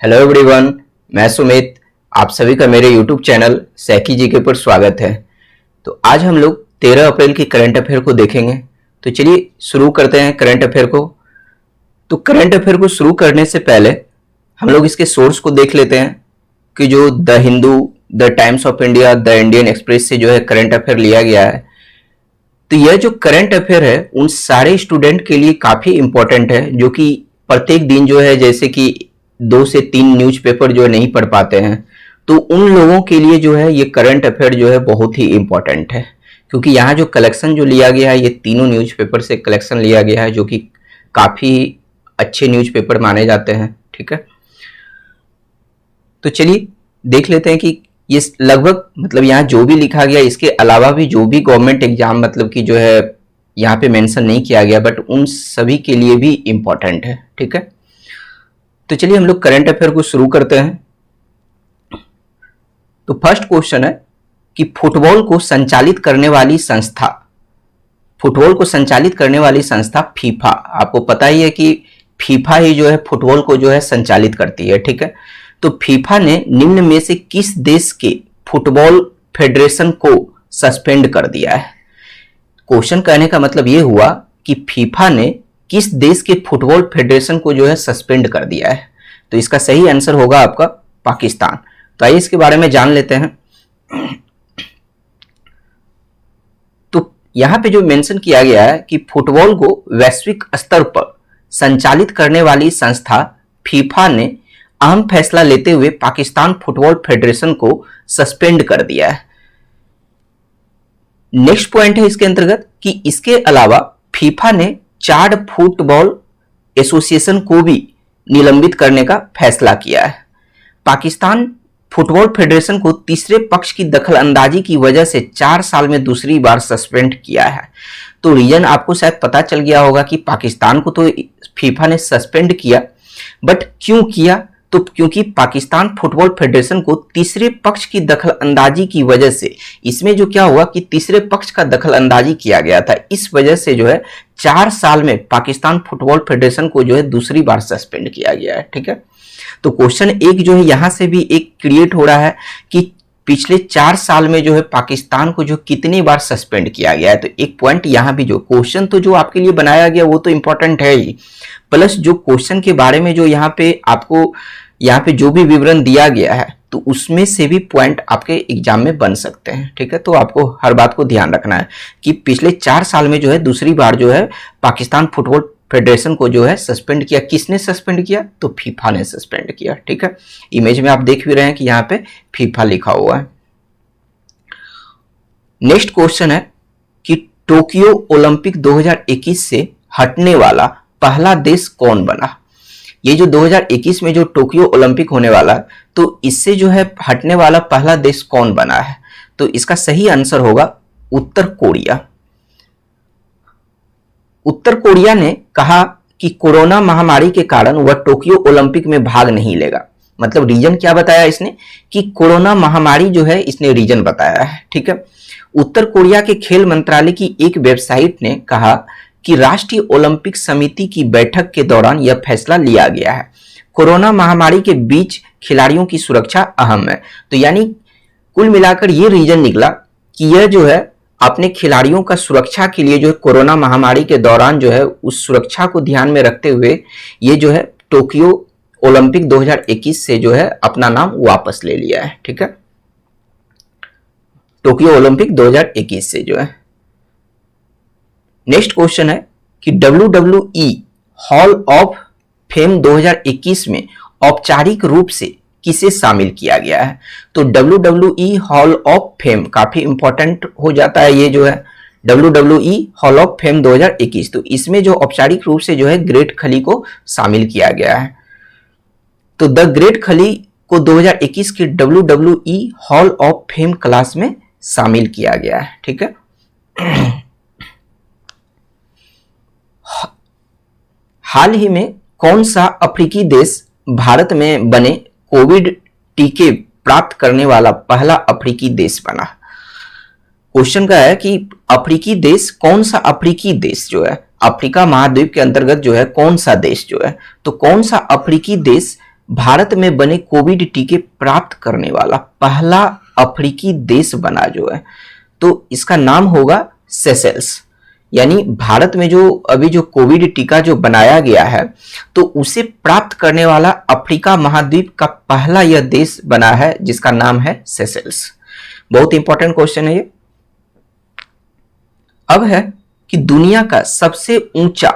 Hello everyone, मैं सुमित। आप सभी का मेरे यूट्यूब चैनल सैकी जीके पर स्वागत है। तो आज हम लोग 13 अप्रैल की करंट अफेयर को देखेंगे। तो चलिए शुरू करते हैं करंट अफेयर को। तो करंट अफेयर को शुरू करने से पहले हम लोग इसके सोर्स को देख लेते हैं कि जो the Hindu, the times of India, the Indian express से जो है करंट अफेयर लिया गया है। तो यह जो करंट अफेयर है उन सारे स्टूडेंट के लिए काफी इंपॉर्टेंट है जो कि प्रत्येक दिन जो है जैसे कि 2 से 3 न्यूज़पेपर जो है नहीं पढ़ पाते हैं। तो उन लोगों के लिए जो है ये करंट अफेयर जो है बहुत ही इंपॉर्टेंट है, क्योंकि यहाँ जो कलेक्शन जो लिया गया है ये तीनों न्यूज़पेपर से कलेक्शन लिया गया है जो कि काफी अच्छे न्यूज़पेपर माने जाते हैं। ठीक है, तो चलिए देख लेते हैं कि ये लगभग मतलब यहाँ जो भी लिखा गया इसके अलावा भी जो भी गवर्नमेंट एग्जाम मतलब कि जो है यहाँ पे मेंशन नहीं किया गया बट उन सभी के लिए भी इंपॉर्टेंट है। ठीक है, तो चलिए हम लोग करंट अफेयर को शुरू करते हैं। तो फर्स्ट क्वेश्चन है कि फुटबॉल को संचालित करने वाली संस्था फीफा। आपको पता ही है कि फीफा ही जो है फुटबॉल को जो है संचालित करती है। ठीक है, तो फीफा ने निम्न में से किस देश के फुटबॉल फेडरेशन को सस्पेंड कर दिया है? क्वेश्चन कहने का मतलब यह हुआ कि फीफा ने किस देश के फुटबॉल फेडरेशन को जो है सस्पेंड कर दिया है। तो इसका सही आंसर होगा आपका पाकिस्तान। तो आइए इसके बारे में जान लेते हैं। तो यहां पे जो मेंशन किया गया है कि फुटबॉल को वैश्विक स्तर पर संचालित करने वाली संस्था फीफा ने अहम फैसला लेते हुए पाकिस्तान फुटबॉल फेडरेशन को सस्पेंड कर दिया है। नेक्स्ट पॉइंट है इसके अंतर्गत कि इसके अलावा फीफा ने चार्ड फुटबॉल एसोसिएशन को भी निलंबित करने का फैसला किया है। पाकिस्तान फुटबॉल फेडरेशन को तीसरे पक्ष की दखलंदाजी की वजह से 4 साल में दूसरी बार सस्पेंड किया है। तो रीजन आपको शायद पता चल गया होगा कि पाकिस्तान को तो फीफा ने सस्पेंड किया, बट क्यों किया? तो क्योंकि पाकिस्तान फुटबॉल फेडरेशन को तीसरे पक्ष की दखलंदाजी की वजह से, इसमें जो क्या हुआ कि तीसरे पक्ष का दखलंदाजी किया गया था, इस वजह से जो है 4 साल में पाकिस्तान फुटबॉल फेडरेशन को जो है दूसरी बार सस्पेंड किया गया है। ठीक है, तो क्वेश्चन एक जो है यहां से भी एक क्रिएट हो रहा है कि पिछले 4 साल में जो है पाकिस्तान को जो कितनी बार सस्पेंड किया गया है। तो एक पॉइंट यहां भी जो क्वेश्चन तो जो आपके लिए बनाया गया वो तो इंपॉर्टेंट है ही, प्लस जो क्वेश्चन के बारे में जो यहाँ पे आपको यहाँ पे जो भी विवरण दिया गया है तो उसमें से भी पॉइंट आपके एग्जाम में बन सकते हैं। ठीक है, तो आपको हर बात को ध्यान रखना है कि पिछले 4 साल में जो है दूसरी बार जो है पाकिस्तान फुटबॉल फेडरेशन को जो है सस्पेंड किया। किसने सस्पेंड किया? तो फीफा ने सस्पेंड किया। ठीक है, इमेज में आप देख भी रहे हैं कि यहाँ पे फीफा लिखा हुआ है। नेक्स्ट क्वेश्चन है कि टोक्यो ओलंपिक 2021 से हटने वाला पहला देश कौन बना? ये जो 2021 में जो टोक्यो ओलंपिक होने वाला तो इससे जो है हटने वाला पहला देश कौन बना है? तो इसका सही आंसर होगा उत्तर कोरिया। उत्तर कोरिया ने कहा कि कोरोना महामारी के कारण वह टोक्यो ओलंपिक में भाग नहीं लेगा। मतलब रीजन क्या बताया इसने कि कोरोना महामारी जो है इसने रीजन बताया है। ठीक है, उत्तर कोरिया के खेल मंत्रालय की एक वेबसाइट ने कहा कि राष्ट्रीय ओलंपिक समिति की बैठक के दौरान यह फैसला लिया गया है। कोरोना महामारी के बीच खिलाड़ियों की सुरक्षा अहम है। तो यानी कुल मिलाकर ये रीजन निकला कि यह जो है अपने खिलाड़ियों का सुरक्षा के लिए जो है कोरोना महामारी के दौरान जो है उस सुरक्षा को ध्यान में रखते हुए ये जो है टोक्यो ओलंपिक 2021 से जो है अपना नाम वापस ले लिया है। ठीक है, टोक्यो ओलंपिक 2021 से जो है। नेक्स्ट क्वेश्चन है कि WWE हॉल ऑफ फेम 2021 में औपचारिक रूप से किसे शामिल किया गया है? तो WWE हॉल ऑफ फेम काफी इंपॉर्टेंट हो जाता है ये जो है WWE हॉल ऑफ फेम 2021। तो इसमें जो औपचारिक रूप से जो है ग्रेट खली को शामिल किया गया है। तो द ग्रेट खली को 2021 के WWE hall of fame class में शामिल किया गया है। ठीक है, हाल ही में कौन सा अफ्रीकी देश भारत में बने कोविड टीके प्राप्त करने वाला पहला अफ्रीकी देश बना? क्वेश्चन का है कि अफ्रीकी देश, कौन सा अफ्रीकी देश जो है अफ्रीका महाद्वीप के अंतर्गत जो है कौन सा देश जो है, तो कौन सा अफ्रीकी देश भारत में बने कोविड टीके प्राप्त करने वाला पहला अफ्रीकी देश बना जो है, तो इसका नाम होगा सेशेल्स। यानी भारत में जो अभी जो कोविड टीका जो बनाया गया है, तो उसे प्राप्त करने वाला अफ्रीका महाद्वीप का पहला यह देश बना है जिसका नाम है सेशेल्स। बहुत इंपॉर्टेंट क्वेश्चन है ये। अब है कि दुनिया का सबसे ऊंचा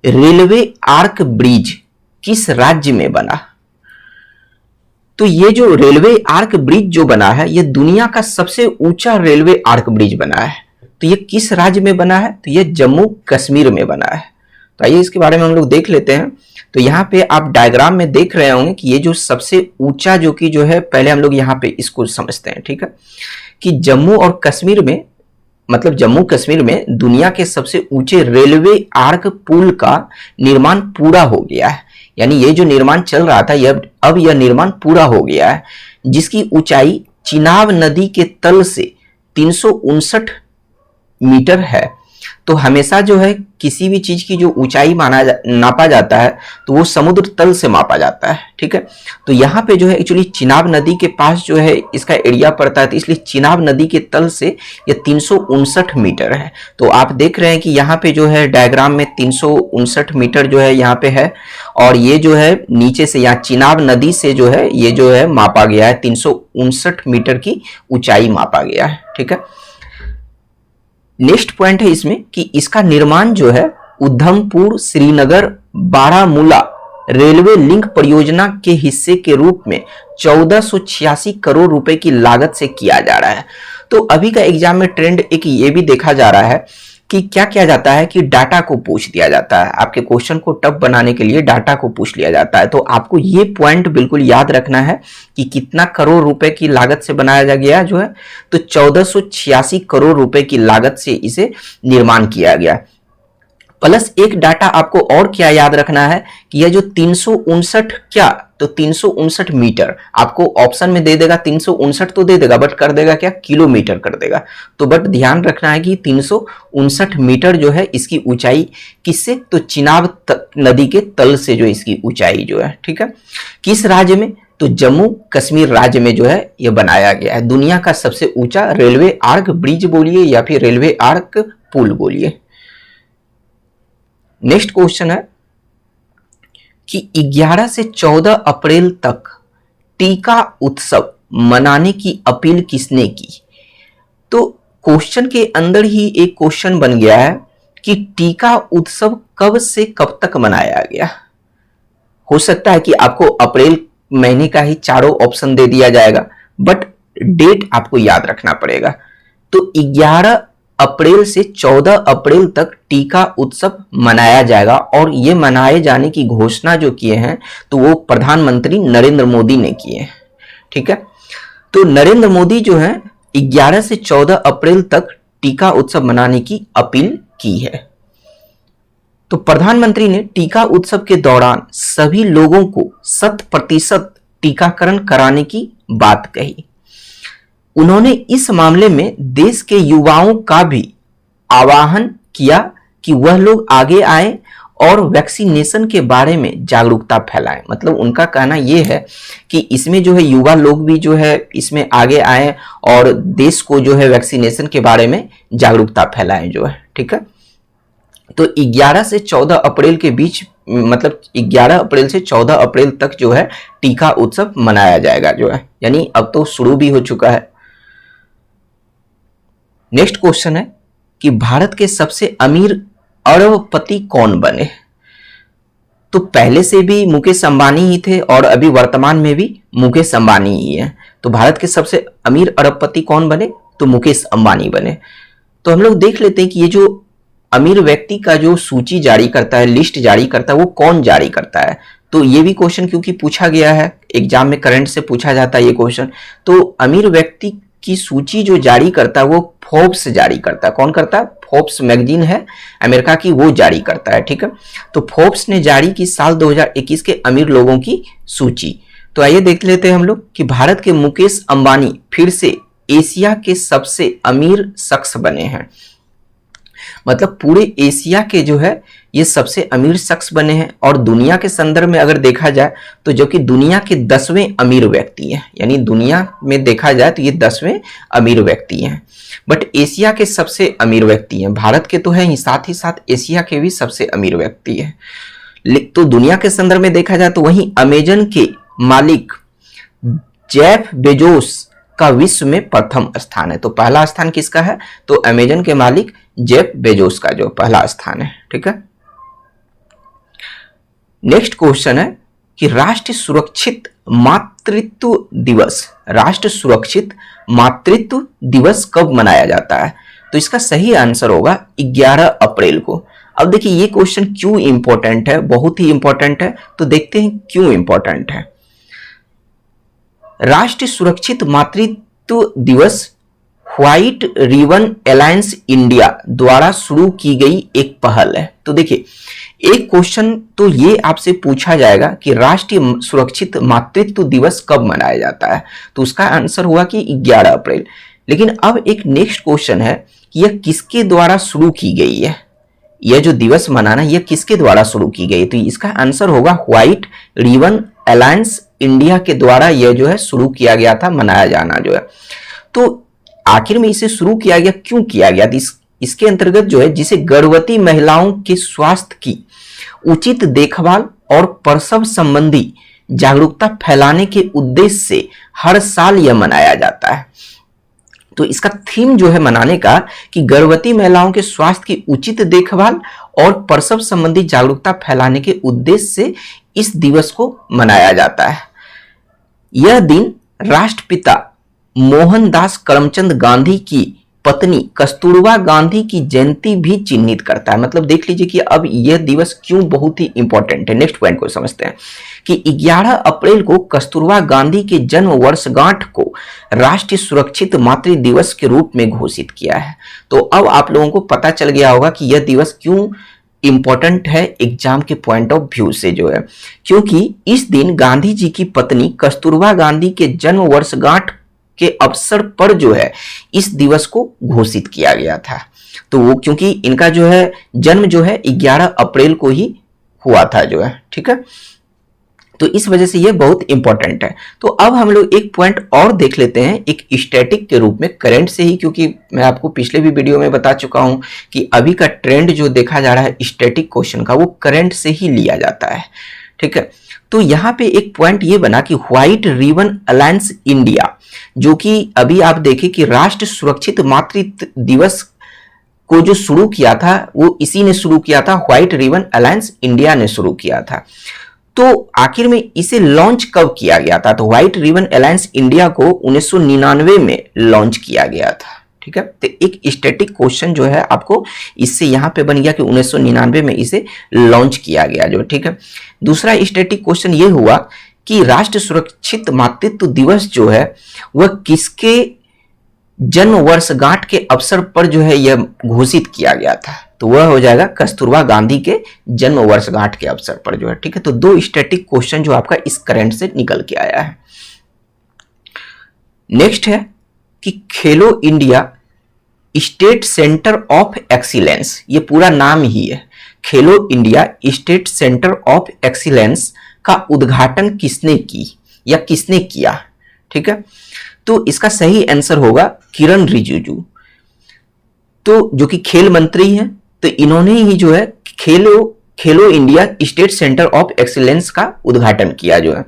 रेलवे आर्क ब्रिज किस राज्य में बना। तो ये जो रेलवे आर्क ब्रिज जो बना है, ये दुनिया का सबसे ऊंचा रेलवे आर्क ब्रिज बना है। तो ये किस राज्य में बना है, तो ये जम्मू कश्मीर में बना है। तो आइए इसके बारे में हम लोग देख लेते हैं। तो यहाँ पे आप डायग्राम में देख रहे होंगे कि ये जो सबसे ऊंचा जो कि जो है, पहले हम लोग यहाँ पे इसको समझते हैं, ठीक है, कि जम्मू और कश्मीर में, मतलब जम्मू कश्मीर में दुनिया के सबसे ऊंचे रेलवे आर्क पुल का निर्माण पूरा हो गया है। यानी ये जो निर्माण चल रहा था, अब यह निर्माण पूरा हो गया है, जिसकी ऊंचाई चिनाब नदी के तल से 359 मीटर है। तो हमेशा जो है किसी भी चीज की जो ऊंचाई नापा जाता है, तो वो समुद्र तल से मापा जाता है, ठीक है। तो यहाँ पे जो है एक्चुअली चिनाब नदी के पास जो है इसका एरिया पड़ता है, तो इसलिए चिनाब नदी के तल से ये 359 मीटर है। तो आप देख रहे हैं कि यहाँ पे जो है डायग्राम में 359 मीटर जो है यहाँ पे है, और ये जो है नीचे से यहाँ चिनाब नदी से जो है ये जो है मापा गया है, 359 मीटर की ऊंचाई मापा गया है, ठीक है। नेक्स्ट पॉइंट है इसमें कि इसका निर्माण जो है उधमपुर श्रीनगर बारामूला रेलवे लिंक परियोजना के हिस्से के रूप में 1486 करोड़ रुपए की लागत से किया जा रहा है। तो अभी का एग्जाम में ट्रेंड एक ये भी देखा जा रहा है कि क्या किया जाता है कि डाटा को पूछ दिया जाता है, आपके क्वेश्चन को टफ बनाने के लिए डाटा को पूछ लिया जाता है। तो आपको ये पॉइंट बिल्कुल याद रखना है कि कितना करोड़ रुपए की लागत से बनाया गया जो है, तो 1486 करोड़ रुपए की लागत से इसे निर्माण किया गया। प्लस एक डाटा आपको और क्या याद रखना है कि यह जो 359 क्या, तो 359 मीटर आपको ऑप्शन में दे देगा, 359 तो दे देगा बट कर देगा क्या, किलोमीटर कर देगा। तो बट ध्यान रखना है कि 359 मीटर जो है इसकी ऊंचाई किससे, तो चिनाब नदी के तल से जो इसकी ऊंचाई जो है, ठीक है। किस राज्य में, तो जम्मू कश्मीर राज्य में जो है यह बनाया गया है। दुनिया का सबसे ऊंचा रेलवे आर्क ब्रिज बोलिए या फिर रेलवे आर्क पुल बोलिए। नेक्स्ट क्वेश्चन है कि 11 से 14 अप्रैल तक टीका उत्सव मनाने की अपील किसने की। तो क्वेश्चन के अंदर ही एक क्वेश्चन बन गया है कि टीका उत्सव कब से कब तक मनाया गया। हो सकता है कि आपको अप्रैल महीने का ही चारों ऑप्शन दे दिया जाएगा, बट डेट आपको याद रखना पड़ेगा। तो 11 अप्रैल से 14 अप्रैल तक टीका उत्सव मनाया जाएगा, और ये मनाए जाने की घोषणा जो किए हैं तो वो प्रधानमंत्री नरेंद्र मोदी ने किए हैं, ठीक है। तो नरेंद्र मोदी जो है 11 से 14 अप्रैल तक टीका उत्सव मनाने की अपील की है। तो प्रधानमंत्री ने टीका उत्सव के दौरान सभी लोगों को 100% टीकाकरण कराने की बात कही। उन्होंने इस मामले में देश के युवाओं का भी आह्वान किया कि वह लोग आगे आए और वैक्सीनेशन के बारे में जागरूकता फैलाएं। मतलब उनका कहना यह है कि इसमें जो है युवा लोग भी जो है इसमें आगे आए और देश को जो है वैक्सीनेशन के बारे में जागरूकता फैलाएं जो है, ठीक है। तो 11 से 14 अप्रैल के बीच, मतलब 11 अप्रैल से 14 अप्रैल तक जो है टीका उत्सव मनाया जाएगा जो है, यानी अब तो शुरू भी हो चुका है। नेक्स्ट क्वेश्चन है कि भारत के सबसे अमीर अरबपति कौन बने। तो पहले से भी मुकेश अंबानी ही थे और अभी वर्तमान में भी मुकेश अंबानी ही है। तो भारत के सबसे अमीर अरबपति कौन बने, तो मुकेश अंबानी बने। तो हम लोग देख लेते हैं कि ये जो अमीर व्यक्ति का जो सूची जारी करता है, लिस्ट जारी करता है, वो कौन जारी करता है। तो ये भी क्वेश्चन क्योंकि पूछा गया है एग्जाम में, करंट से पूछा जाता है ये क्वेश्चन। तो अमीर व्यक्ति की सूची जो जारी करता है वो फोर्ब्स जारी करता है। कौन करता है, फोर्ब्स मैगजीन है अमेरिका की, वो जारी करता है, ठीक है। तो फोर्ब्स ने जारी की साल 2021 के अमीर लोगों की सूची। तो आइए देख लेते हैं हम लोग कि भारत के मुकेश अंबानी फिर से एशिया के सबसे अमीर शख्स बने हैं। मतलब पूरे एशिया के जो है ये सबसे अमीर शख्स बने हैं। और दुनिया के संदर्भ में अगर देखा जाए तो जो कि दुनिया के 10वें अमीर व्यक्ति हैं, यानी दुनिया में देखा जाए तो ये 10वें अमीर व्यक्ति हैं। बट एशिया के सबसे अमीर व्यक्ति हैं, भारत के तो हैं ही, साथ ही साथ एशिया के भी सबसे अमीर व्यक्ति हैं। तो दुनिया के संदर्भ में देखा जाए तो वहीं अमेजन के मालिक जेफ बेजोस का विश्व में प्रथम स्थान है। तो पहला स्थान किसका है? तो अमेजन के मालिक जेफ बेजोस का जो पहला स्थान है। ठीक है, नेक्स्ट क्वेश्चन है कि राष्ट्रीय सुरक्षित मातृत्व दिवस, राष्ट्र सुरक्षित मातृत्व दिवस कब मनाया जाता है? तो इसका सही आंसर होगा 11 अप्रैल को। अब देखिए ये क्वेश्चन क्यों इंपॉर्टेंट है, बहुत ही इंपॉर्टेंट है, तो देखते हैं क्यों इंपॉर्टेंट है। राष्ट्रीय सुरक्षित मातृत्व दिवस व्हाइट रिबन अलायंस इंडिया द्वारा शुरू की गई एक पहल है। तो देखिए एक क्वेश्चन तो ये आपसे पूछा जाएगा कि राष्ट्रीय सुरक्षित मातृत्व दिवस कब मनाया जाता है, तो उसका आंसर हुआ कि 11 अप्रैल। लेकिन अब एक नेक्स्ट क्वेश्चन है कि यह किसके द्वारा शुरू की गई है, यह जो दिवस मनाना यह किसके द्वारा शुरू की गई? तो इसका आंसर होगा व्हाइट रिबन अलायंस इंडिया के द्वारा यह जो है शुरू किया गया था, मनाया जाना जो है। तो आखिर में इसे शुरू किया गया, क्यों किया गया? इसके अंतर्गत जो है जिसे गर्भवती महिलाओं के स्वास्थ्य की उचित देखभाल और प्रसव संबंधी जागरूकता फैलाने के उद्देश्य से हर साल यह मनाया जाता है। तो इसका थीम जो है मनाने का कि गर्भवती महिलाओं के स्वास्थ्य की उचित देखभाल और प्रसव संबंधी जागरूकता फैलाने के उद्देश्य से इस दिवस को मनाया जाता है। यह दिन राष्ट्रपिता मोहनदास करमचंद गांधी की पत्नी कस्तूरबा गांधी की जयंती भी चिन्हित करता है। मतलब देख लीजिए कि अब यह दिवस क्यों बहुत ही इंपॉर्टेंट है। नेक्स्ट पॉइंट को समझते हैं कि 11 अप्रैल को कस्तूरबा गांधी के जन्म वर्षगांठ को राष्ट्रीय सुरक्षित मातृ दिवस के रूप में घोषित किया है। तो अब आप लोगों को पता चल गया होगा कि यह दिवस क्यों इंपॉर्टेंट है एग्जाम के पॉइंट ऑफ व्यू से जो है, क्योंकि इस दिन गांधी जी की पत्नी कस्तूरबा गांधी के जन्म वर्षगांठ के अवसर पर जो है इस दिवस को घोषित किया गया था। तो वो क्योंकि इनका जो है जन्म जो है 11 अप्रैल को ही हुआ था जो है। ठीक है, तो इस वजह से ये बहुत इंपॉर्टेंट है। तो अब हम लोग एक पॉइंट और देख लेते हैं एक स्टैटिक के रूप में, करंट से ही, क्योंकि मैं आपको पिछले भी वीडियो में बता चुका हूं कि अभी का ट्रेंड जो देखा जा रहा है स्टैटिक क्वेश्चन का वो करंट से ही लिया जाता है। ठीक है, तो यहाँ पे एक पॉइंट ये बना कि व्हाइट रिबन अलायंस इंडिया, जो कि अभी आप देखें कि राष्ट्र सुरक्षित मातृत्व दिवस को जो शुरू किया था वो इसी ने शुरू किया था, व्हाइट रिबन अलायंस इंडिया ने शुरू किया था। तो आखिर में इसे लॉन्च कब किया गया था? तो व्हाइट रिबन अलायंस इंडिया को 1999 में लॉन्च किया गया था। ठीक है, तो एक स्टैटिक क्वेश्चन जो है आपको इससे यहां पे बन गया कि 1999 में इसे लॉन्च किया गया जो। ठीक है, दूसरा स्टैटिक क्वेश्चन ये हुआ कि राष्ट्र सुरक्षित मातृत्व दिवस जो है वह किसके जन्म वर्षगांठ के अवसर पर जो है यह घोषित किया गया था? तो वह हो जाएगा कस्तूरबा गांधी के जन्म वर्षगांठ के अवसर पर जो है। ठीक है, तो दो स्टैटिक क्वेश्चन जो आपका इस करंट से निकल के आया है। नेक्स्ट है कि खेलो India state centre of excellence, ये पूरा नाम ही है, खेलो India state centre of excellence का उद्घाटन किसने की या किसने किया? ठीक है, तो इसका सही आंसर होगा किरण रिजिजू, तो जो कि खेल मंत्री हैं। तो इन्होंने ही जो है खेलो India state centre of excellence का उद्घाटन किया जो है।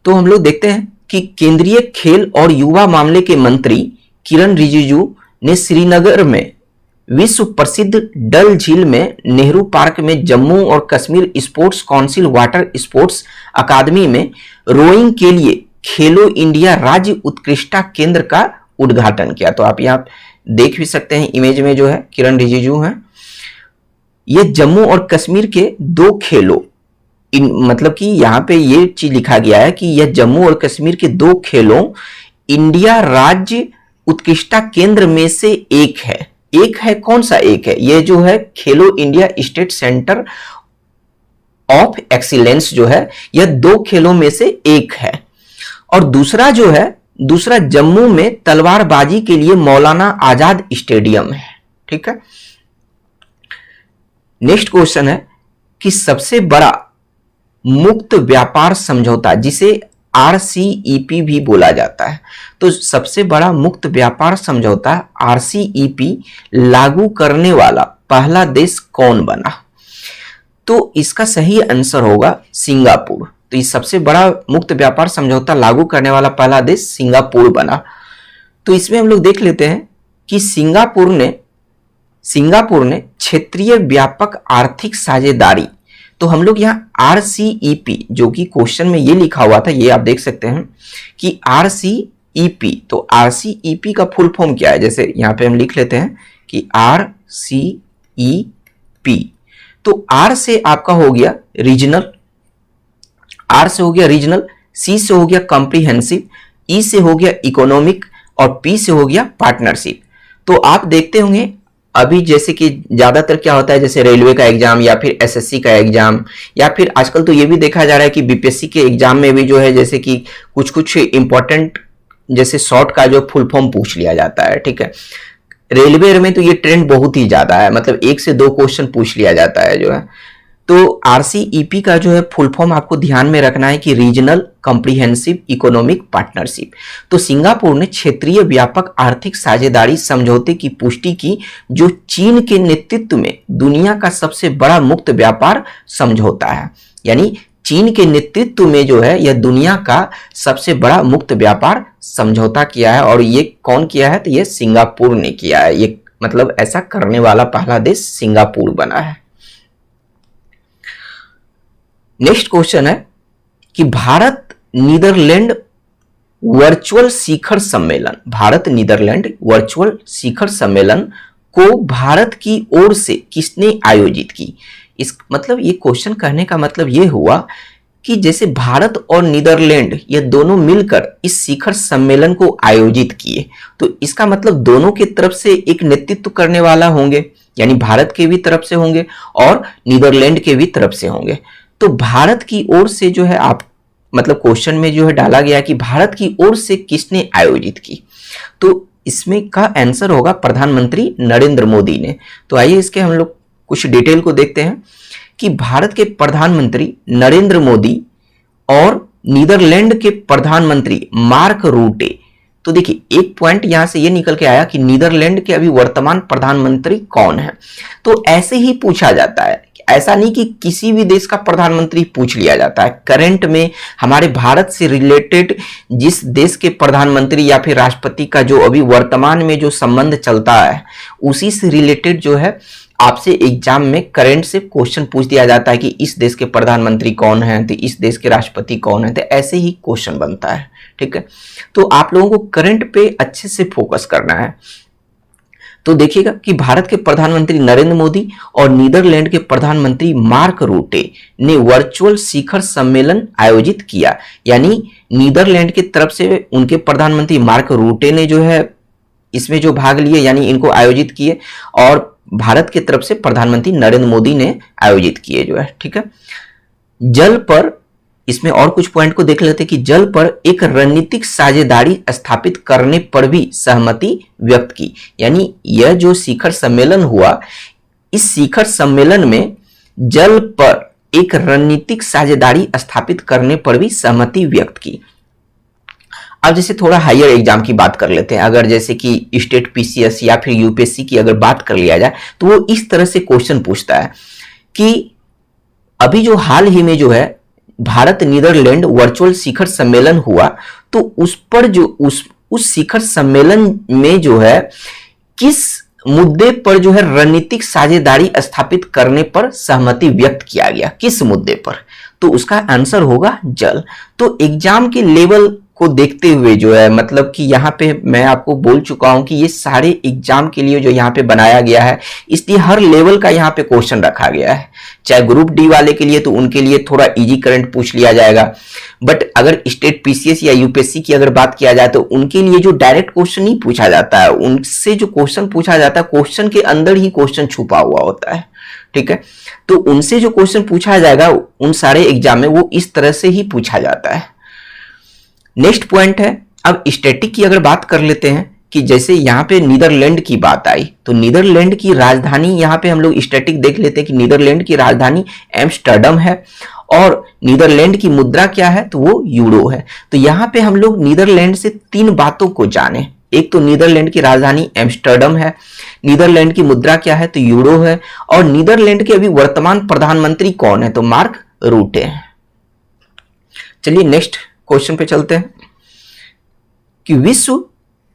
तो हम लोग देखते हैं कि केंद्रीय खेल और युवा मामले के मंत्री किरण रिजिजू ने श्रीनगर में विश्व प्रसिद्ध डल झील में नेहरू पार्क में जम्मू और Kashmir sports council water sports academy में रोइंग के लिए खेलो इंडिया राज्य उत्कृष्टता केंद्र का उद्घाटन किया। तो आप यहाँ देख भी सकते हैं इमेज में जो है किरण रिजिजू हैं। ये जम्मू और कश्मीर के दो खेलों, मतलब कि यहाँ पे ये चीज लिखा गया है कि यह जम्मू और कश्मीर के दो खेलों इंडिया राज्य उत्कृष्टता केंद्र में से एक है। एक है, कौन सा एक है? ये जो है खेलो India state centre of excellence जो है यह दो खेलों में से एक है। और दूसरा जो है, दूसरा जम्मू में तलवारबाजी के लिए मौलाना आजाद स्टेडियम है। ठीक है, नेक्स्ट क्वेश्चन है कि सबसे बड़ा मुक्त व्यापार समझौता जिसे RCEP भी बोला जाता है, तो सबसे बड़ा मुक्त व्यापार समझौता RCEP लागू करने वाला पहला देश कौन बना? तो इसका सही आंसर होगा सिंगापुर। तो इस सबसे बड़ा मुक्त व्यापार समझौता लागू करने वाला पहला देश सिंगापुर बना। तो इसमें हम लोग देख लेते हैं कि सिंगापुर ने क्षेत्रीय व्यापक आर्थिक साझेदारी, तो हम लोग यहाँ RCEP जो कि क्वेश्चन में ये लिखा हुआ था, ये आप देख सकते हैं कि RCEP, तो RCEP का फुल फॉर्म क्या है, जैसे यहाँ पे हम लिख लेते हैं कि RCEP। तो R से आपका हो गया रीजनल, R से हो गया रीजनल, C से हो गया कॉम्प्रिहेंसिव, E से हो गया इकोनॉमिक और P से हो गया पार्टनरशिप। तो आप देखते होंगे अभी जैसे कि ज्यादातर क्या होता है, जैसे रेलवे का एग्जाम या फिर SSC का एग्जाम, या फिर आजकल तो ये भी देखा जा रहा है कि BPSC के एग्जाम में भी जो है जैसे कि कुछ इंपॉर्टेंट जैसे शॉर्ट का जो फुल फॉर्म पूछ लिया जाता है। ठीक है, रेलवे में तो ये ट्रेंड बहुत ही ज्यादा है, मतलब 1 से 2 क्वेश्चन पूछ लिया जाता है जो है। तो RCEP का जो है फुल फॉर्म आपको ध्यान में रखना है कि रीजनल कॉम्प्रिहेंसिव इकोनॉमिक पार्टनरशिप। तो सिंगापुर ने क्षेत्रीय व्यापक आर्थिक साझेदारी समझौते की पुष्टि की, जो चीन के नेतृत्व में दुनिया का सबसे बड़ा मुक्त व्यापार समझौता है। यानी चीन के नेतृत्व में जो है यह दुनिया का सबसे बड़ा मुक्त व्यापार समझौता किया है, और ये कौन किया है, तो ये सिंगापुर ने किया है। ये मतलब ऐसा करने वाला पहला देश सिंगापुर बना है। नेक्स्ट क्वेश्चन है कि भारत नीदरलैंड वर्चुअल शिखर सम्मेलन, भारत नीदरलैंड वर्चुअल शिखर सम्मेलन को भारत की ओर से किसने आयोजित की? इस मतलब ये क्वेश्चन कहने का मतलब ये हुआ कि जैसे भारत और नीदरलैंड ये दोनों मिलकर इस शिखर सम्मेलन को आयोजित किए, तो इसका मतलब दोनों की तरफ से एक नेतृत्व करने वाला होंगे, यानी भारत के भी तरफ से होंगे और नीदरलैंड के भी तरफ से होंगे। तो भारत की ओर से जो है आप मतलब क्वेश्चन में जो है डाला गया कि भारत की ओर से किसने आयोजित की, तो इसमें का आंसर होगा प्रधानमंत्री नरेंद्र मोदी ने। तो आइए इसके हम लोग कुछ डिटेल को देखते हैं कि भारत के प्रधानमंत्री नरेंद्र मोदी और नीदरलैंड के प्रधानमंत्री मार्क रूटे। तो देखिए एक पॉइंट यहां से ये निकल के आया कि नीदरलैंड के अभी वर्तमान प्रधानमंत्री कौन है। तो ऐसे ही पूछा जाता है, ऐसा नहीं कि किसी भी देश का प्रधानमंत्री पूछ लिया जाता है। करंट में हमारे भारत से रिलेटेड जिस देश के प्रधानमंत्री या फिर राष्ट्रपति का जो अभी वर्तमान में जो संबंध चलता है, उसी से रिलेटेड जो है आपसे एग्जाम में करंट से क्वेश्चन पूछ दिया जाता है कि इस देश के प्रधानमंत्री कौन है, तो इस देश के राष्ट्रपति कौन है, तो ऐसे ही क्वेश्चन बनता है। ठीक है, तो आप लोगों को करंट पे अच्छे से फोकस करना है। तो देखिएगा कि भारत के प्रधानमंत्री नरेंद्र मोदी और नीदरलैंड के प्रधानमंत्री मार्क रूटे ने वर्चुअल शिखर सम्मेलन आयोजित किया, यानी नीदरलैंड की तरफ से उनके प्रधानमंत्री मार्क रूटे ने जो है इसमें जो भाग लिए, यानी इनको आयोजित किए, और भारत की तरफ से प्रधानमंत्री नरेंद्र मोदी ने आयोजित किए जो है। ठीक है, जल पर इसमें और कुछ पॉइंट को देख लेते हैं कि जल पर एक रणनीतिक साझेदारी स्थापित करने पर भी सहमति व्यक्त की, यानी यह जो शिखर सम्मेलन हुआ, इस शिखर सम्मेलन में जल पर एक रणनीतिक साझेदारी स्थापित करने पर भी सहमति व्यक्त की। अब जैसे थोड़ा हायर एग्जाम की बात कर लेते हैं, अगर जैसे कि स्टेट PCS या फिर UPSC की अगर बात कर लिया जाए, तो वो इस तरह से क्वेश्चन पूछता है कि अभी जो हाल ही में जो है भारत नीदरलैंड वर्चुअल शिखर सम्मेलन हुआ, तो उस पर जो उस शिखर सम्मेलन में जो है किस मुद्दे पर जो है रणनीतिक साझेदारी स्थापित करने पर सहमति व्यक्त किया गया, किस मुद्दे पर, तो उसका आंसर होगा जल। तो एग्जाम के लेवल को देखते हुए जो है मतलब कि यहाँ पे मैं आपको बोल चुका हूं कि ये सारे एग्जाम के लिए जो यहाँ पे बनाया गया है, इसलिए हर लेवल का यहाँ पे क्वेश्चन रखा गया है। चाहे ग्रुप डी वाले के लिए तो उनके लिए थोड़ा इजी करंट पूछ लिया जाएगा, बट अगर स्टेट PCS या UPSC की अगर बात किया जाए तो उनके लिए जो डायरेक्ट क्वेश्चन नहीं पूछा जाता है, उनसे जो क्वेश्चन पूछा जाता है क्वेश्चन के अंदर ही क्वेश्चन छुपा हुआ होता है। ठीक है, तो उनसे जो क्वेश्चन पूछा जाएगा उन सारे एग्जाम में वो इस तरह से ही पूछा जाता है। नेक्स्ट पॉइंट है, अब स्टैटिक की अगर बात कर लेते हैं कि जैसे यहाँ पे नीदरलैंड की बात आई तो नीदरलैंड की राजधानी, यहाँ पे हम लोग स्टैटिक देख लेते हैं कि नीदरलैंड की राजधानी एम्स्टर्डम है और नीदरलैंड की मुद्रा क्या है तो वो यूरो है। तो यहाँ पे हम लोग नीदरलैंड से 3 बातों को जाने। एक तो नीदरलैंड की राजधानी एम्स्टर्डम है, नीदरलैंड की मुद्रा क्या है तो यूरो है, और नीदरलैंड के अभी वर्तमान प्रधानमंत्री कौन है तो मार्क रूटे हैं। चलिए नेक्स्ट क्वेश्चन पे चलते हैं कि विश्व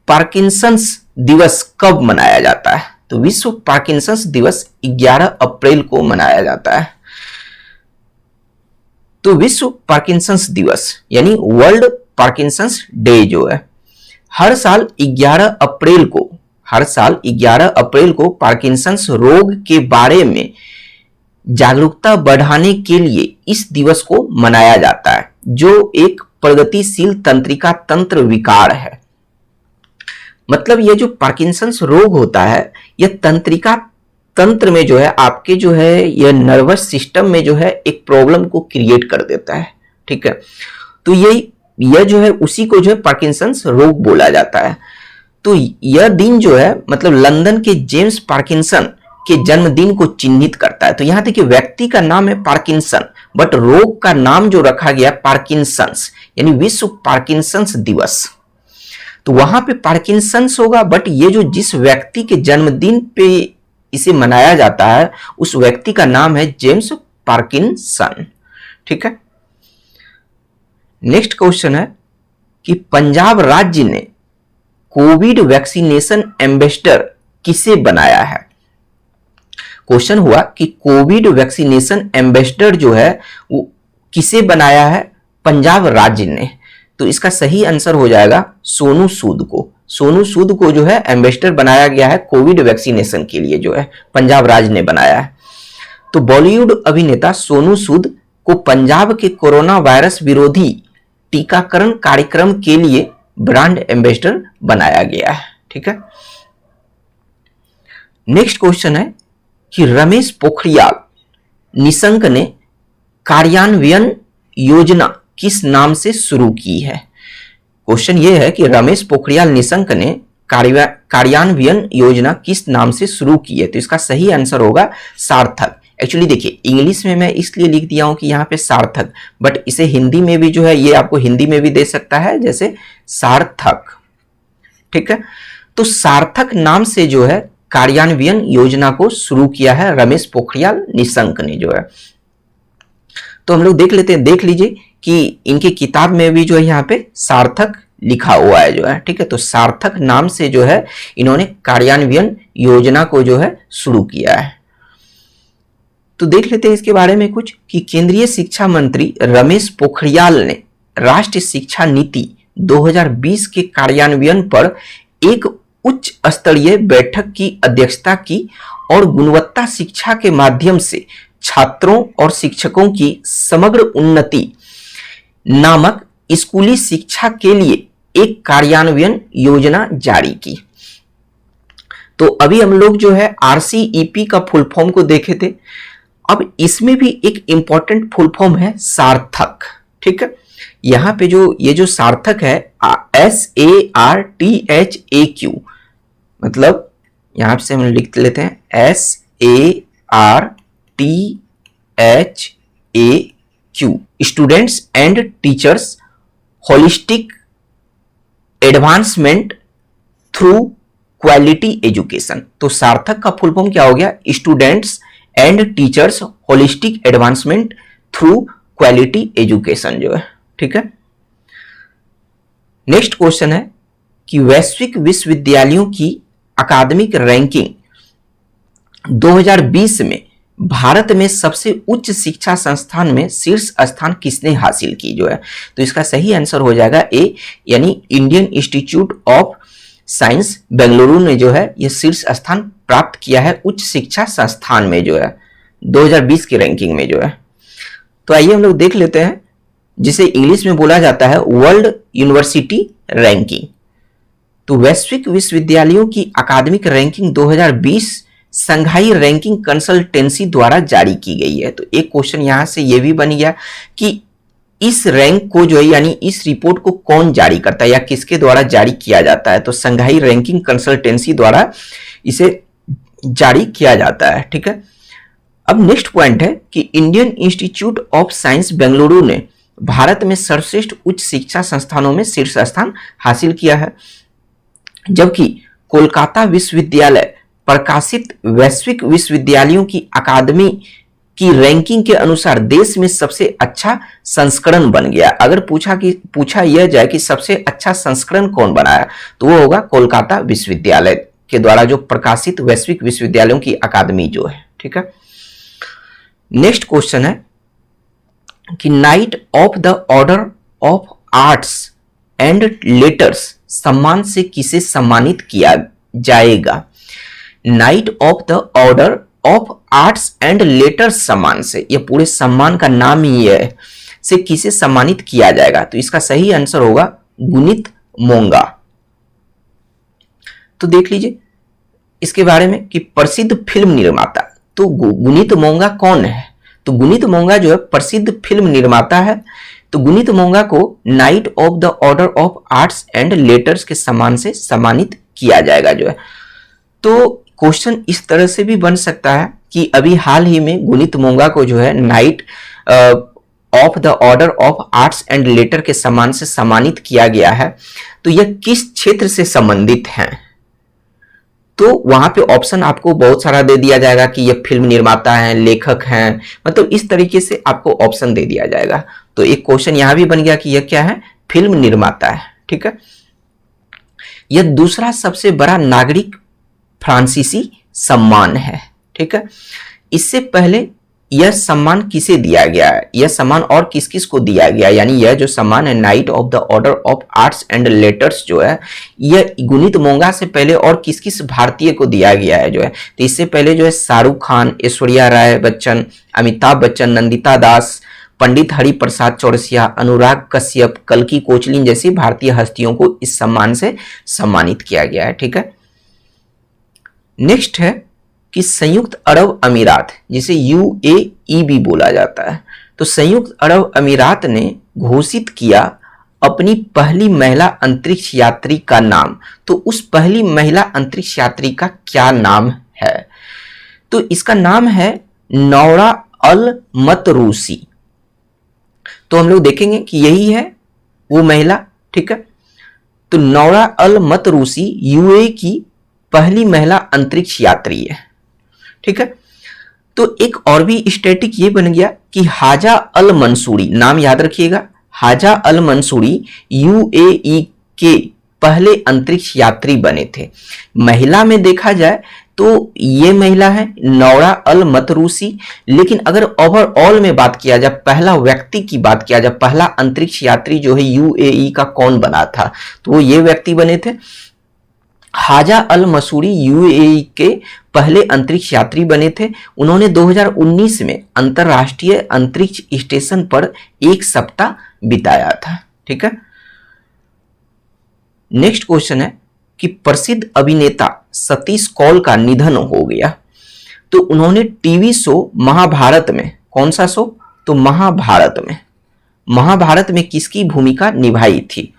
पार्किंसंस दिवस कब मनाया जाता है। तो विश्व पार्किंसंस दिवस 11 अप्रैल को मनाया जाता है। तो विश्व पार्किंसंस दिवस यानी वर्ल्ड पार्किंसंस डे जो है हर साल 11 अप्रैल को पार्किंसंस रोग के बारे में जागरूकता बढ़ाने के लिए इस दिवस को मनाया जाता है, जो एक प्रगतिशील तंत्रिका तंत्र विकार है। मतलब ये जो पार्किंसंस रोग होता है यह तंत्रिका तंत्र में जो है आपके जो है यह नर्वस सिस्टम में जो है एक प्रॉब्लम को क्रिएट कर देता है। ठीक है, तो यह जो है उसी को जो है पार्किंसंस रोग बोला जाता है। तो यह दिन जो है मतलब लंदन के जेम्स पार्किंसन के जन्मदिन को चिन्हित करता है। तो यहां देखिए व्यक्ति का नाम है पार्किंसन बट रोग का नाम जो रखा गया पार्किंसंस यानी विश्व पार्किंसंस दिवस। तो वहां पे पार्किंसंस होगा बट ये जो जिस व्यक्ति के जन्मदिन पे इसे मनाया जाता है उस व्यक्ति का नाम है जेम्स पार्किंसन। ठीक है, नेक्स्ट क्वेश्चन है कि पंजाब राज्य ने कोविड वैक्सीनेशन एम्बेसडर किसे बनाया है। क्वेश्चन हुआ कि कोविड वैक्सीनेशन एम्बेसडर जो है वो किसे बनाया है, पंजाब राज्य ने। तो इसका सही आंसर हो जाएगा सोनू सूद को। सोनू सूद को जो है एम्बेसडर बनाया गया है कोविड वैक्सीनेशन के लिए, जो है पंजाब राज्य ने बनाया है। तो बॉलीवुड अभिनेता सोनू सूद को पंजाब के कोरोना वायरस विरोधी टीकाकरण कार्यक्रम के लिए ब्रांड एम्बेसडर बनाया गया है। ठीक है, नेक्स्ट क्वेश्चन है कि रमेश पोखरियाल निशंक ने कार्यान्वयन योजना किस नाम से शुरू की है। क्वेश्चन यह है कि रमेश पोखरियाल निशंक ने कार्यान्वयन योजना किस नाम से शुरू की है। तो इसका सही आंसर होगा सार्थक। एक्चुअली देखिए इंग्लिश में मैं इसलिए लिख दिया हूं कि यहाँ पे सार्थक, बट इसे हिंदी में भी जो है ये आपको हिंदी में भी दे सकता है जैसे सार्थक। ठीक है, तो सार्थक नाम से जो है कार्यान्वयन योजना को शुरू किया है रमेश पोखरियाल निशंक ने जो है। तो हम लोग देख लीजिए कि इनकी किताब में भी जो है यहाँ पे सार्थक लिखा हुआ है जो है। ठीक है, तो सार्थक नाम से जो है इन्होंने कार्यान्वयन योजना को जो है शुरू किया है। तो देख लेते हैं इसके बारे में कुछ कि केंद्रीय शिक्षा मंत्री रमेश पोखरियाल ने राष्ट्रीय शिक्षा नीति 2020 के कार्यान्वयन पर एक उच्च स्तरीय बैठक की अध्यक्षता की और गुणवत्ता शिक्षा के माध्यम से छात्रों और शिक्षकों की समग्र उन्नति नामक स्कूली शिक्षा के लिए एक कार्यान्वयन योजना जारी की। तो अभी हम लोग जो है RCEP का फुल फॉर्म को देखे थे, अब इसमें भी एक इंपॉर्टेंट फुल फॉर्म है सार्थक। ठीक है, यहां पे जो ये जो सार्थक है SARTHAQ, मतलब यहां से हम लिख लेते हैं SARTHAQ, students and teachers holistic advancement through quality education. तो सार्थक का फुल फॉर्म क्या हो गया, students and teachers holistic advancement through quality education जो है। ठीक है, नेक्स्ट क्वेश्चन है कि वैश्विक विश्वविद्यालयों की अकादमिक रैंकिंग 2020 में भारत में सबसे उच्च शिक्षा संस्थान में शीर्ष स्थान किसने हासिल की जो है। तो इसका सही आंसर हो जाएगा ए, यानी Indian institute of science Bengaluru ने जो है यह शीर्ष स्थान प्राप्त किया है उच्च शिक्षा संस्थान में जो है 2020 की रैंकिंग में जो है। तो आइए हम लोग देख लेते हैं जिसे इंग्लिश में बोला जाता है वर्ल्ड यूनिवर्सिटी रैंकिंग। तो वैश्विक विश्वविद्यालयों की अकादमिक रैंकिंग 2020 संघाई रैंकिंग कंसल्टेंसी द्वारा जारी की गई है। तो एक क्वेश्चन यहां से यह भी बन गया कि इस रैंक को जो है यानी इस रिपोर्ट को कौन जारी करता है या किसके द्वारा जारी किया जाता है? तो संघाई रैंकिंग कंसल्टेंसी द्वारा इसे जारी किया जाता है। ठीक है, अब नेक्स्ट पॉइंट है कि Indian institute of science Bengaluru ने भारत में सर्वश्रेष्ठ उच्च शिक्षा संस्थानों में शीर्ष स्थान हासिल किया है, जबकि कोलकाता विश्वविद्यालय प्रकाशित वैश्विक विश्वविद्यालयों की अकादमी की रैंकिंग के अनुसार देश में सबसे अच्छा संस्करण बन गया। अगर पूछा यह जाए कि सबसे अच्छा संस्करण कौन बनाया, तो वो होगा कोलकाता विश्वविद्यालय के द्वारा जो प्रकाशित वैश्विक विश्वविद्यालयों की अकादमी जो है। ठीक है, नेक्स्ट क्वेश्चन है कि night of the order of arts and letters सम्मान से किसे सम्मानित किया जाएगा? Night of the order of arts and letters सम्मान से, यह पूरे सम्मान का नाम ही है, से किसे सम्मानित किया जाएगा? तो इसका सही आंसर होगा गुनीत मोंगा। तो देख लीजिए इसके बारे में कि प्रसिद्ध फिल्म निर्माता, तो गुनीत मोंगा कौन है? तो गुनीत मोंगा जो है प्रसिद्ध फिल्म निर्माता है। तो गुनीत मोंगा को night of the order of arts and letters के सम्मान से सम्मानित किया जाएगा जो है। तो क्वेश्चन इस तरह से भी बन सकता है कि अभी हाल ही में गुनीत मोंगा को जो है night of the order of arts and later के सम्मान से सम्मानित किया गया है, तो यह किस क्षेत्र से संबंधित हैं? तो वहां पे ऑप्शन आपको बहुत सारा दे दिया जाएगा कि ये फिल्म निर्माता हैं, लेखक हैं, मतलब इस तरीके से आपको ऑप्शन दे दिया जाएगा। तो एक क्वेश्चन यहां भी बन गया कि यह क्या है? फिल्म निर्माता है। ठीक है, यह दूसरा सबसे बड़ा नागरिक फ्रांसीसी सम्मान है। ठीक है, इससे पहले यह सम्मान किसे दिया गया है? यह सम्मान और किस किस को दिया गया? यानी यह जो सम्मान है night of the order of arts and letters जो है, यह गुनीत मोंगा से पहले और किस किस भारतीय को दिया गया है जो है? तो इससे पहले जो है शाहरुख खान, ऐश्वर्या राय बच्चन, अमिताभ बच्चन, नंदिता दास, पंडित हरिप्रसाद चौरसिया, अनुराग कश्यप, कल्की कोचलिन जैसी भारतीय हस्तियों को इस सम्मान से सम्मानित किया गया है। ठीक है, नेक्स्ट है कि संयुक्त अरब अमीरात, जिसे यूएई भी बोला जाता है, तो संयुक्त अरब अमीरात ने घोषित किया अपनी पहली महिला अंतरिक्ष यात्री का नाम। तो उस पहली महिला अंतरिक्ष यात्री का क्या नाम है? तो इसका नाम है नौरा अल मतरूसी। तो हम लोग देखेंगे कि यही है वो महिला। ठीक है, तो नौरा अल मतरूसी यूएई की पहली महिला अंतरिक्ष यात्री है। ठीक है, तो एक और भी स्टैटिक ये बन गया कि हाजा अल मंसूरी, नाम याद रखिएगा, हाजा अल मंसूरी यूएई के पहले अंतरिक्ष यात्री बने थे। महिला में देखा जाए तो ये महिला है नौरा अल मतरूसी, लेकिन अगर ओवरऑल में बात किया जाए, पहला व्यक्ति की बात किया जाए, पहला अंतरिक्ष यात्री जो है यूएई का कौन बना था, तो वो ये व्यक्ति बने थे हाजा अल मसूरी, यूएई के पहले अंतरिक्ष यात्री बने थे। उन्होंने 2019 में अंतरराष्ट्रीय अंतरिक्ष स्टेशन पर एक सप्ताह बिताया था। ठीक है, नेक्स्ट क्वेश्चन है कि प्रसिद्ध अभिनेता सतीश कौल का निधन हो गया। तो उन्होंने टीवी शो महाभारत में, कौन सा शो? तो महाभारत में किसकी भूमिका निभाई थी?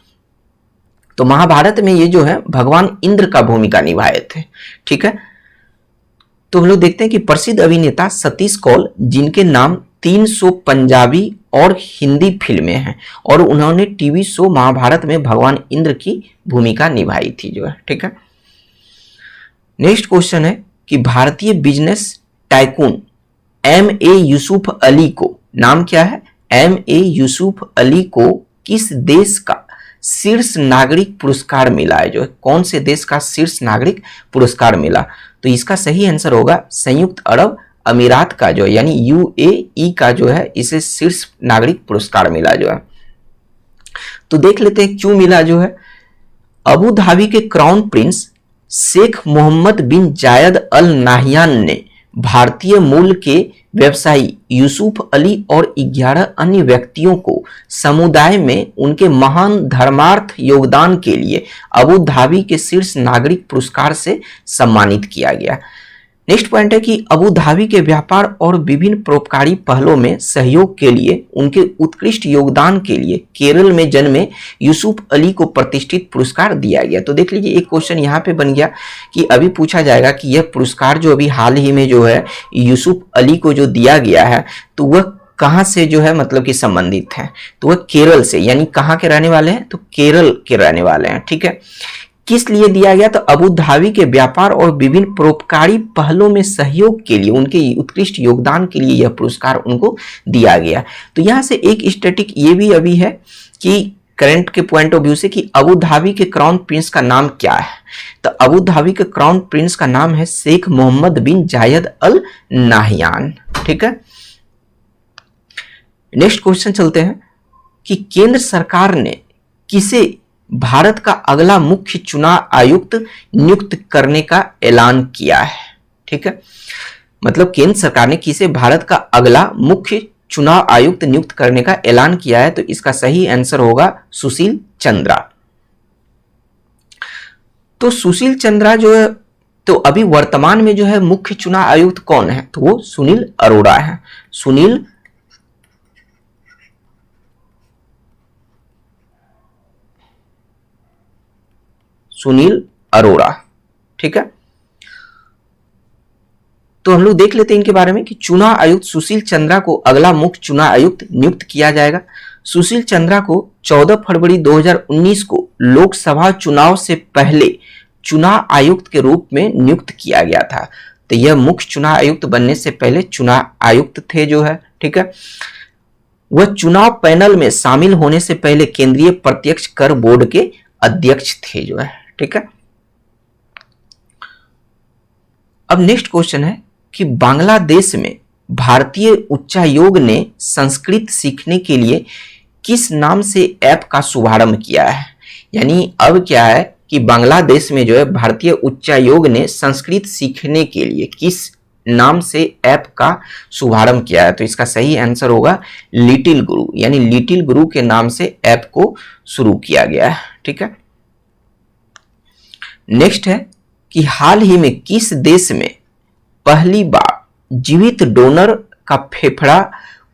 तो महाभारत में ये जो है भगवान इंद्र का भूमिका निभाए थे। ठीक है, तो हम लोग देखते हैं कि प्रसिद्ध अभिनेता सतीश कौल, जिनके नाम 300 पंजाबी और हिंदी फिल्में हैं, और उन्होंने टीवी शो महाभारत में भगवान इंद्र की भूमिका निभाई थी जो है। ठीक है, नेक्स्ट क्वेश्चन है कि भारतीय business tycoon M A. Yusuff Ali को, नाम क्या है? एम.ए. यूसुफ अली को किस देश का शीर्ष नागरिक पुरस्कार मिला है जो है? कौन से देश का शीर्ष नागरिक पुरस्कार मिला? तो इसका सही आंसर होगा संयुक्त अरब अमीरात का जो है, यानी यूएई का जो है इसे शीर्ष नागरिक पुरस्कार मिला जो है। तो देख लेते हैं क्यों मिला जो है। अबू धाबी के क्राउन प्रिंस शेख मोहम्मद बिन जायद अल नाहियान ने भारतीय मूल के व्यवसायी यूसुफ अली और 11 अन्य व्यक्तियों को समुदाय में उनके महान धर्मार्थ योगदान के लिए अबू धाबी के शीर्ष नागरिक पुरस्कार से सम्मानित किया गया। नेक्स्ट पॉइंट है कि अबू धाबी के व्यापार और विभिन्न परोपकारी पहलों में सहयोग के लिए उनके उत्कृष्ट योगदान के लिए केरल में जन्मे यूसुफ अली को प्रतिष्ठित पुरस्कार दिया गया। तो देख लीजिए एक क्वेश्चन यहाँ पे बन गया कि अभी पूछा जाएगा कि यह पुरस्कार जो अभी हाल ही में जो है यूसुफ अली को जो दिया गया है तो वह कहाँ से जो है मतलब कि संबंधित है, तो वह केरल से, यानी कहाँ के रहने वाले हैं, तो केरल के रहने वाले हैं। ठीक है, किस लिए दिया गया, तो अबू धाबी के व्यापार और विभिन्न परोपकारी पहलों में सहयोग के लिए उनके उत्कृष्ट योगदान के लिए यह पुरस्कार उनको दिया गया। तो यहां से एक स्टैटिक ये भी अभी है कि करंट के पॉइंट ऑफ व्यू से कि अबू धाबी के क्राउन प्रिंस का नाम क्या है, तो अबू धाबी के क्राउन प्रिंस का नाम है शेख मोहम्मद बिन जायद अल नाहियान। ठीक है, नेक्स्ट क्वेश्चन चलते हैं कि केंद्र सरकार ने किसे भारत का अगला मुख्य चुनाव आयुक्त नियुक्त करने का ऐलान किया है। ठीक है, मतलब केंद्र सरकार ने किसे भारत का अगला मुख्य चुनाव आयुक्त नियुक्त करने का ऐलान किया है, तो इसका सही आंसर होगा सुशील चंद्रा। तो सुशील चंद्रा जो है, तो अभी वर्तमान में जो है मुख्य चुनाव आयुक्त कौन है, तो वो सुनील अरोड़ा है, सुनील अरोड़ा। ठीक है, तो हम लोग देख लेते हैं इनके बारे में कि चुनाव आयुक्त सुशील चंद्रा को अगला मुख्य चुनाव आयुक्त नियुक्त किया जाएगा। सुशील चंद्रा को 14 फरवरी 2019 को लोकसभा चुनाव से पहले चुनाव आयुक्त के रूप में नियुक्त किया गया था। तो यह मुख्य चुनाव आयुक्त बनने से पहले चुनाव आयुक्त थे जो है। ठीक है, वह चुनाव पैनल में शामिल होने से पहले केंद्रीय प्रत्यक्ष कर बोर्ड के अध्यक्ष थे जो है। ठीक है, अब नेक्स्ट क्वेश्चन है कि बांग्लादेश में भारतीय उच्चायोग ने संस्कृत सीखने के लिए किस नाम से ऐप का शुभारंभ किया है। यानी अब क्या है कि बांग्लादेश में जो है भारतीय उच्चायोग ने संस्कृत सीखने के लिए किस नाम से ऐप का शुभारंभ किया है, तो इसका सही आंसर होगा लिटिल गुरु, यानी लिटिल गुरु के नाम से ऐप को शुरू किया गया है। ठीक है, नेक्स्ट है कि हाल ही में किस देश में पहली बार जीवित डोनर का फेफड़ा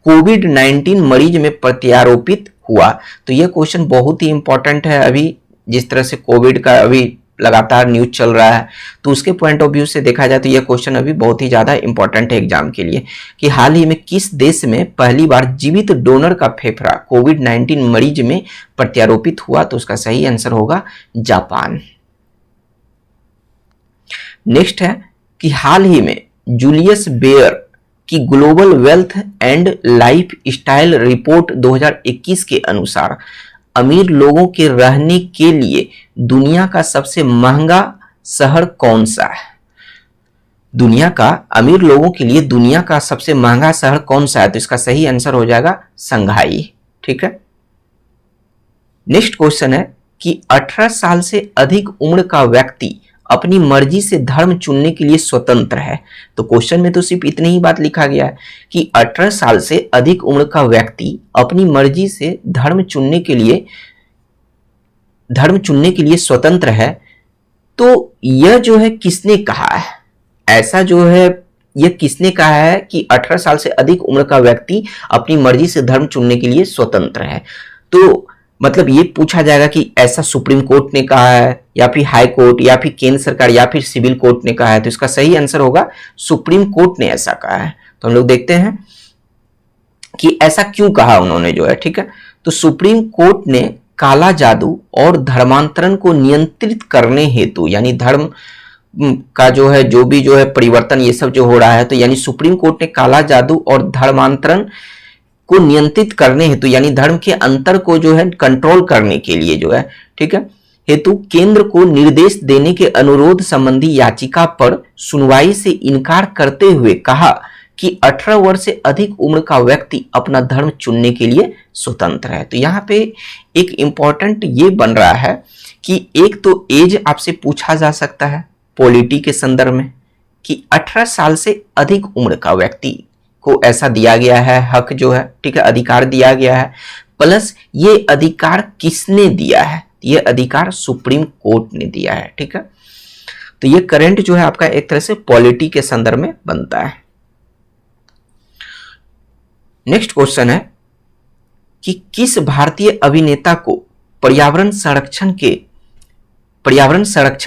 कोविड-19 मरीज में प्रत्यारोपित हुआ। तो यह क्वेश्चन बहुत ही इंपॉर्टेंट है। अभी जिस तरह से कोविड का अभी लगातार न्यूज चल रहा है, तो उसके पॉइंट ऑफ व्यू से देखा जाए तो यह क्वेश्चन अभी बहुत ही ज्यादा इंपॉर्टेंट है एग्जाम के लिए कि हाल ही में किस देश में पहली बार जीवित डोनर का फेफड़ा कोविड-19 मरीज में प्रत्यारोपित हुआ, तो उसका सही आंसर होगा जापान। नेक्स्ट है कि हाल ही में जूलियस बेयर की global wealth and life style report 2021 के अनुसार अमीर लोगों के रहने के लिए दुनिया का सबसे महंगा शहर कौन सा है। दुनिया का अमीर लोगों के लिए दुनिया का सबसे महंगा शहर कौन सा है, तो इसका सही आंसर हो जाएगा संघाई। ठीक है, नेक्स्ट क्वेश्चन है कि 18 साल से अधिक उम्र का व्यक्ति अपनी मर्जी से धर्म चुनने के लिए स्वतंत्र है। तो क्वेश्चन में तो सिर्फ इतनी ही बात लिखा गया है कि 18 साल से अधिक उम्र का व्यक्ति अपनी मर्जी से धर्म चुनने के लिए स्वतंत्र है। तो यह जो है किसने कहा है, ऐसा जो है यह किसने कहा है कि 18 साल से अधिक उम्र का व्यक्ति अपनी मर्जी से धर्म चुनने के लिए स्वतंत्र है। तो मतलब ये पूछा जाएगा कि ऐसा सुप्रीम कोर्ट ने कहा है या फिर हाई कोर्ट या फिर केंद्र सरकार या फिर सिविल कोर्ट ने कहा है, तो इसका सही आंसर होगा सुप्रीम कोर्ट ने ऐसा कहा है। तो हम लोग देखते हैं कि ऐसा क्यों कहा उन्होंने जो है। ठीक है, तो सुप्रीम कोर्ट ने काला जादू और धर्मांतरण को नियंत्रित करने हेतु, यानी धर्म का जो है जो भी जो है परिवर्तन ये सब जो हो रहा है, तो यानी सुप्रीम कोर्ट ने काला जादू और धर्मांतरण को नियंत्रित करने हेतु, यानी धर्म के अंतर को जो है कंट्रोल करने के लिए जो है, ठीक है, हेतु केंद्र को निर्देश देने के अनुरोध संबंधी याचिका पर सुनवाई से इनकार करते हुए कहा कि 18 वर्ष से अधिक उम्र का व्यक्ति अपना धर्म चुनने के लिए स्वतंत्र है। तो यहाँ पे एक इंपॉर्टेंट ये बन रहा है कि एक तो एज आपसे पूछा जा सकता है पॉलिटी के संदर्भ में कि 18 साल से अधिक उम्र का व्यक्ति को ऐसा दिया गया है हक जो है, ठीक है, अधिकार दिया गया है, प्लस ये अधिकार किसने दिया है, ये अधिकार सुप्रीम कोर्ट ने दिया है। ठीक है, तो ये करंट जो है आपका एक तरह से पॉलिटी के संदर्भ में बनता है। नेक्स्ट क्वेश्चन है कि किस भारतीय अभिनेता को पर्यावरण संरक्षण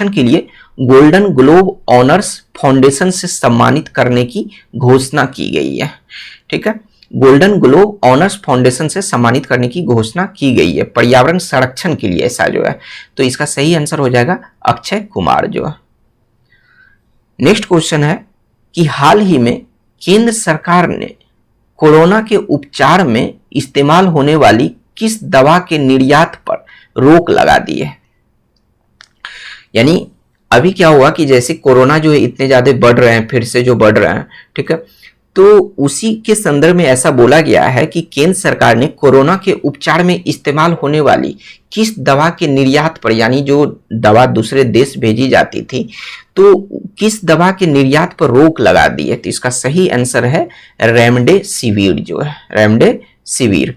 के लिए गोल्डन ग्लोब ऑनर्स फाउंडेशन से सम्मानित करने की घोषणा की गई है। ठीक है, गोल्डन ग्लोब ऑनर्स फाउंडेशन से सम्मानित करने की घोषणा की गई है पर्यावरण संरक्षण के लिए, ऐसा जो है। तो इसका सही आंसर हो जाएगा अक्षय कुमार जो है। नेक्स्ट क्वेश्चन है कि हाल ही में केंद्र सरकार ने कोरोना के उपचार में इस्तेमाल होने वाली किस दवा के निर्यात पर रोक लगा दी है। यानी अभी क्या हुआ कि जैसे कोरोना जो है इतने ज्यादा बढ़ रहे हैं, फिर से जो बढ़ रहे हैं, ठीक है, तो उसी के संदर्भ में ऐसा बोला गया है कि केंद्र सरकार ने कोरोना के उपचार में इस्तेमाल होने वाली किस दवा के निर्यात पर, यानी जो दवा दूसरे देश भेजी जाती थी, तो किस दवा के निर्यात पर रोक लगा दी है। तो इसका सही आंसर है रेमडेसिविर जो है, रेमडेसिविर।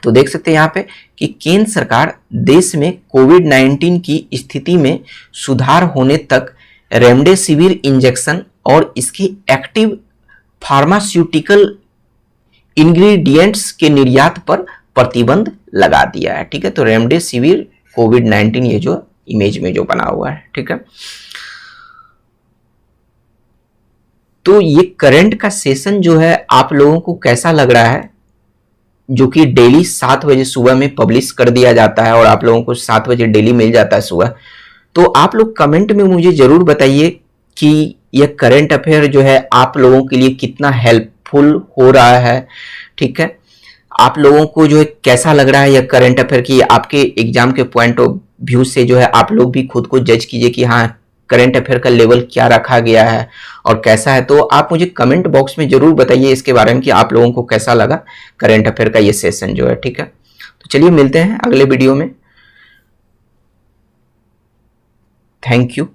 तो देख सकते हैं यहाँ पे कि केंद्र सरकार देश में कोविड-19 की स्थिति में सुधार होने तक रेमडेसिविर इंजेक्शन और इसकी एक्टिव फार्मास्यूटिकल इंग्रेडिएंट्स के निर्यात पर प्रतिबंध लगा दिया है। ठीक है, तो रेमडेसिविर कोविड-19 ये जो इमेज में जो बना हुआ है, ठीक है। तो ये करंट का सेशन जो है आप लोगों को कैसा लग रहा है, जो कि डेली 7 बजे सुबह में पब्लिश कर दिया जाता है और आप लोगों को 7 बजे डेली मिल जाता है सुबह। तो आप लोग कमेंट में मुझे जरूर बताइए कि यह करंट अफेयर जो है आप लोगों के लिए कितना हेल्पफुल हो रहा है। ठीक है, आप लोगों को जो है कैसा लग रहा है यह करंट अफेयर की, आपके एग्जाम के पॉइंट ऑफ व्यू से जो है आप लोग भी खुद को जज कीजिए कि हाँ करंट अफेयर का लेवल क्या रखा गया है और कैसा है। तो आप मुझे कमेंट बॉक्स में जरूर बताइए इसके बारे में कि आप लोगों को कैसा लगा करंट अफेयर का ये सेशन जो है। ठीक है, तो चलिए मिलते हैं अगले वीडियो में। Thank you.